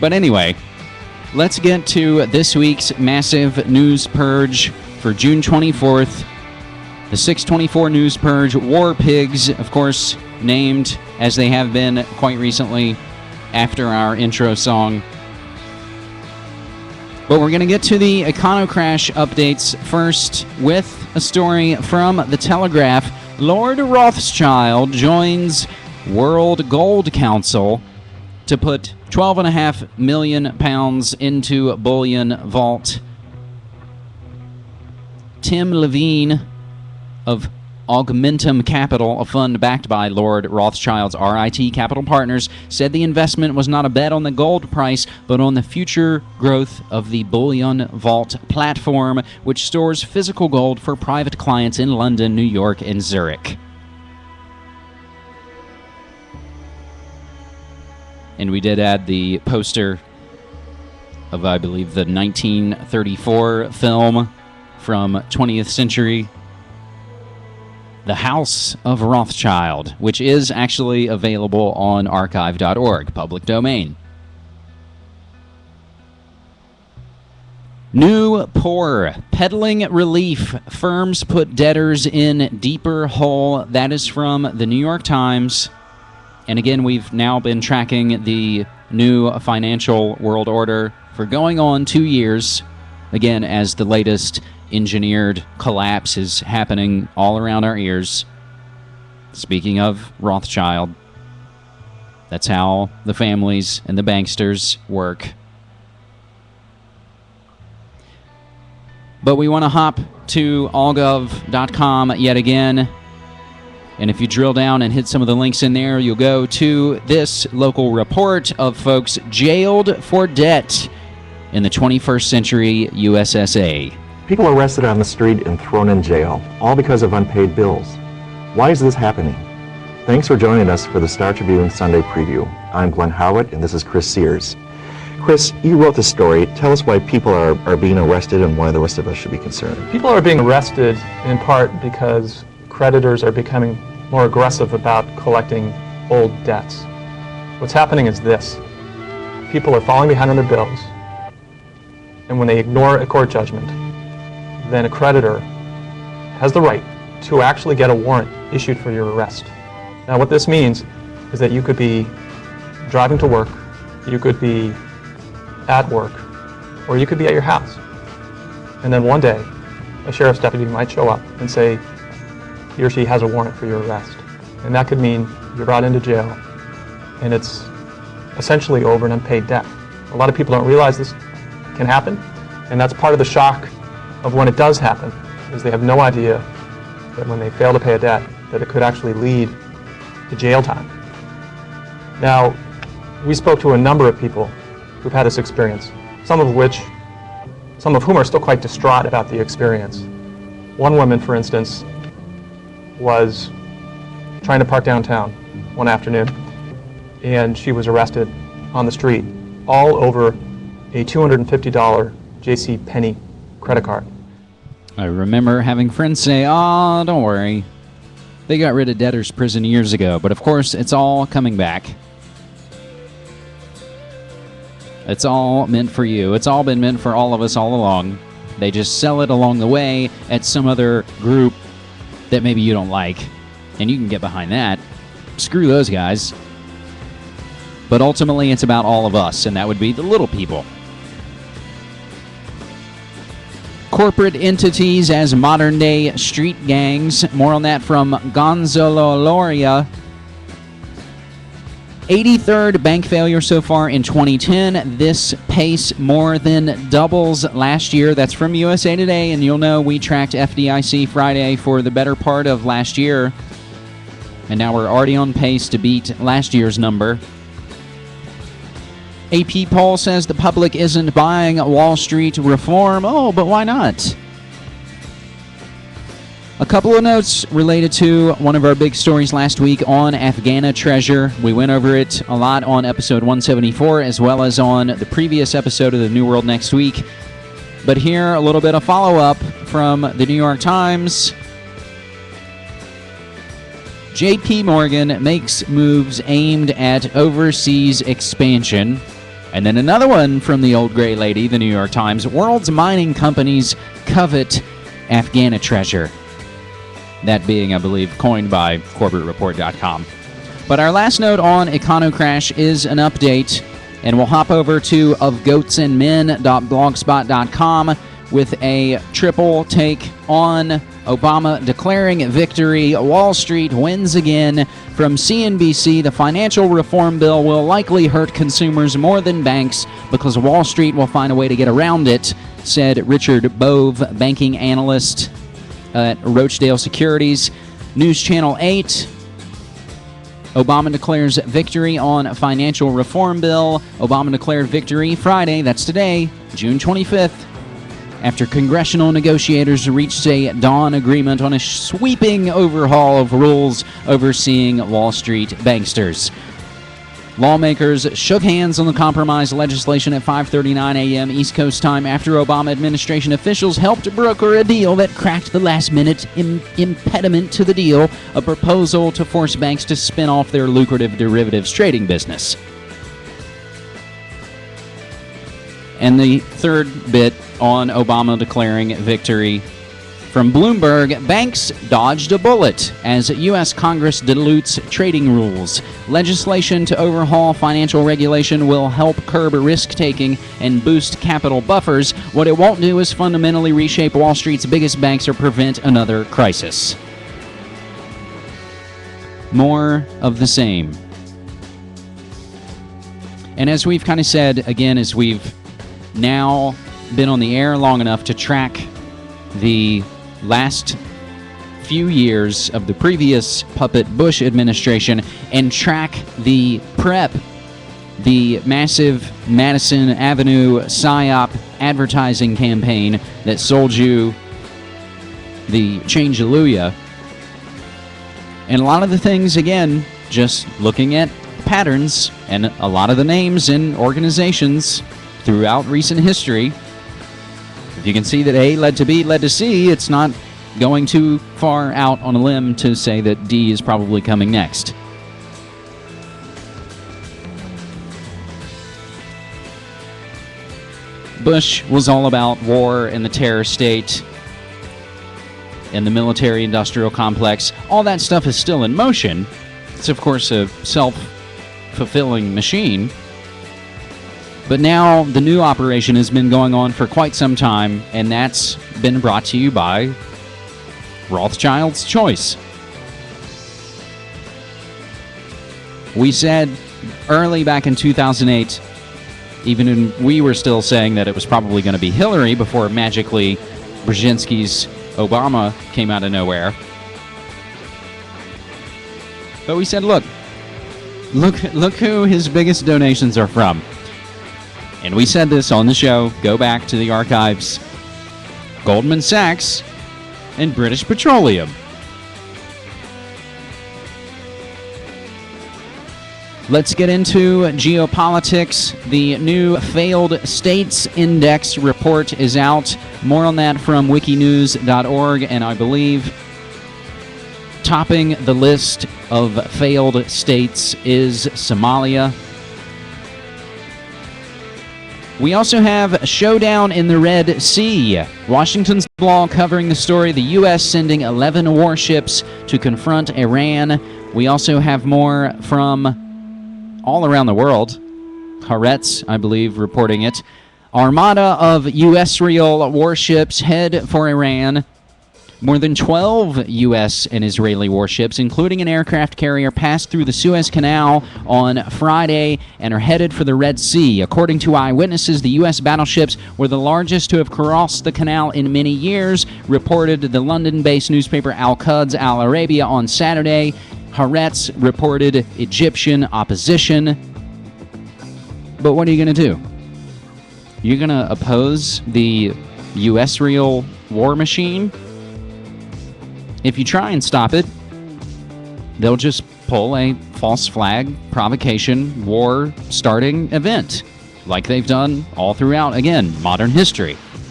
But anyway, let's get to this week's massive news purge for June 24th. The 624 news purge. War pigs, of course, named as they have been quite recently after our intro song. But we're going to get to the econocrash updates first with a story from The Telegraph. Lord Rothschild joins World Gold Council to put £12.5 million into bullion vault. Tim Levine of Augmentum Capital, a fund backed by Lord Rothschild's RIT Capital Partners, said the investment was not a bet on the gold price, but on the future growth of the Bullion Vault platform, which stores physical gold for private clients in London, New York, and Zurich. And we did add the poster of, I believe, the 1934 film from 20th century, The House of Rothschild, which is actually available on archive.org, public domain. New poor. Peddling relief. Firms put debtors in deeper hole. That is from the New York Times. And again, we've now been tracking the new financial world order for going on 2 years. Again, as the latest engineered collapse is happening all around our ears. Speaking of Rothschild, that's how the families and the banksters work. But we want to hop to allgov.com yet again. And if you drill down and hit some of the links in there, you'll go to this local report of folks jailed for debt in the 21st century USSA. People arrested on the street and thrown in jail, all because of unpaid bills. Why is this happening? Thanks for joining us for the Star Tribune Sunday Preview. I'm Glenn Howitt, and this is Chris Sears. Chris, you wrote this story. Tell us why people are being arrested and why the rest of us should be concerned. People are being arrested in part because creditors are becoming more aggressive about collecting old debts. What's happening is this. People are falling behind on their bills, and when they ignore a court judgment, then a creditor has the right to actually get a warrant issued for your arrest. Now what this means is that you could be driving to work, you could be at work, or you could be at your house. And then one day, a sheriff's deputy might show up and say he or she has a warrant for your arrest. And that could mean you're brought into jail, and it's essentially over an unpaid debt. A lot of people don't realize this can happen, and that's part of the shock of when it does happen, is they have no idea that when they fail to pay a debt, that it could actually lead to jail time. Now, we spoke to a number of people who've had this experience, some of whom are still quite distraught about the experience. One woman, for instance, was trying to park downtown one afternoon, and she was arrested on the street, all over a $250 J.C. Penney credit card. I remember having friends say, "Oh, don't worry. They got rid of debtor's prison years ago." But of course, it's all coming back. It's all meant for you. It's all been meant for all of us all along. They just sell it along the way at some other group that maybe you don't like. And you can get behind that. Screw those guys. But ultimately, it's about all of us, and that would be the little people. Corporate entities as modern-day street gangs. More on that from Gonzalo Loria. 83rd bank failure so far in 2010. This pace more than doubles last year. That's from USA Today, and you'll know we tracked FDIC Friday for the better part of last year. And now we're already on pace to beat last year's number. AP poll says the public isn't buying Wall Street reform. Oh, but why not? A couple of notes related to one of our big stories last week on Afghana Treasure. We went over it a lot on episode 174 as well as on the previous episode of The New World Next Week. But here, a little bit of follow-up from the New York Times. JP Morgan makes moves aimed at overseas expansion And then another one from the old gray lady, the New York Times. World's mining companies covet Afghana treasure. That being, I believe, coined by CorbettReport.com. But our last note on econocrash is an update, and we'll hop over to ofgoatsandmen.blogspot.com with a triple take on Obama declaring victory. Wall Street wins again. From CNBC, the financial reform bill will likely hurt consumers more than banks because Wall Street will find a way to get around it, said Richard Bove, banking analyst at Rochdale Securities. News Channel 8. Obama declares victory on financial reform bill. Obama declared victory Friday, that's today, June 25th, after congressional negotiators reached a dawn agreement on a sweeping overhaul of rules overseeing Wall Street banksters. Lawmakers shook hands on the compromise legislation at 5:39 a.m. East Coast time after Obama administration officials helped broker a deal that cracked the last-minute impediment to the deal, a proposal to force banks to spin off their lucrative derivatives trading business. And the third bit on Obama declaring victory from Bloomberg, banks dodged a bullet as U.S. Congress dilutes trading rules. Legislation to overhaul financial regulation will help curb risk-taking and boost capital buffers. What it won't do is fundamentally reshape Wall Street's biggest banks or prevent another crisis. More of the same. And as we've kind of said, again, as we've now been on the air long enough to track the last few years of the previous puppet Bush administration and track the PrEP, the massive Madison Avenue PSYOP advertising campaign that sold you the Change-Alleluia. And a lot of the things, again, just looking at patterns and a lot of the names and organizations throughout recent history, if you can see that A led to B led to C, it's not going too far out on a limb to say that D is probably coming next. Bush was all about war and the terror state and the military-industrial complex. All that stuff is still in motion. It's, of course, a self-fulfilling machine. But now the new operation has been going on for quite some time, and that's been brought to you by Rothschild's Choice. We said early back in 2008, even when we were still saying that it was probably going to be Hillary before magically Brzezinski's Obama came out of nowhere. But we said, look who his biggest donations are from. And we said this on the show, go back to the archives, Goldman Sachs and British Petroleum. Let's get into geopolitics. The new Failed States Index report is out. More on that from wikinews.org, and I believe topping the list of failed states is Somalia. We also have a showdown in the Red Sea. Washington's blog covering the story, the U.S. sending 11 warships to confront Iran. We also have more from all around the world. Haaretz, I believe, reporting it. Armada of U.S.-Israel warships head for Iran. More than 12 U.S. and Israeli warships, including an aircraft carrier, passed through the Suez Canal on Friday and are headed for the Red Sea. According to eyewitnesses, the U.S. battleships were the largest to have crossed the canal in many years, reported the London-based newspaper Al-Quds Al Arabiya on Saturday. Haaretz reported Egyptian opposition. But what are you going to do? You're going to oppose the U.S.-Israel war machine? If you try and stop it, they'll just pull a false flag, provocation, war-starting event, like they've done all throughout, again, modern history.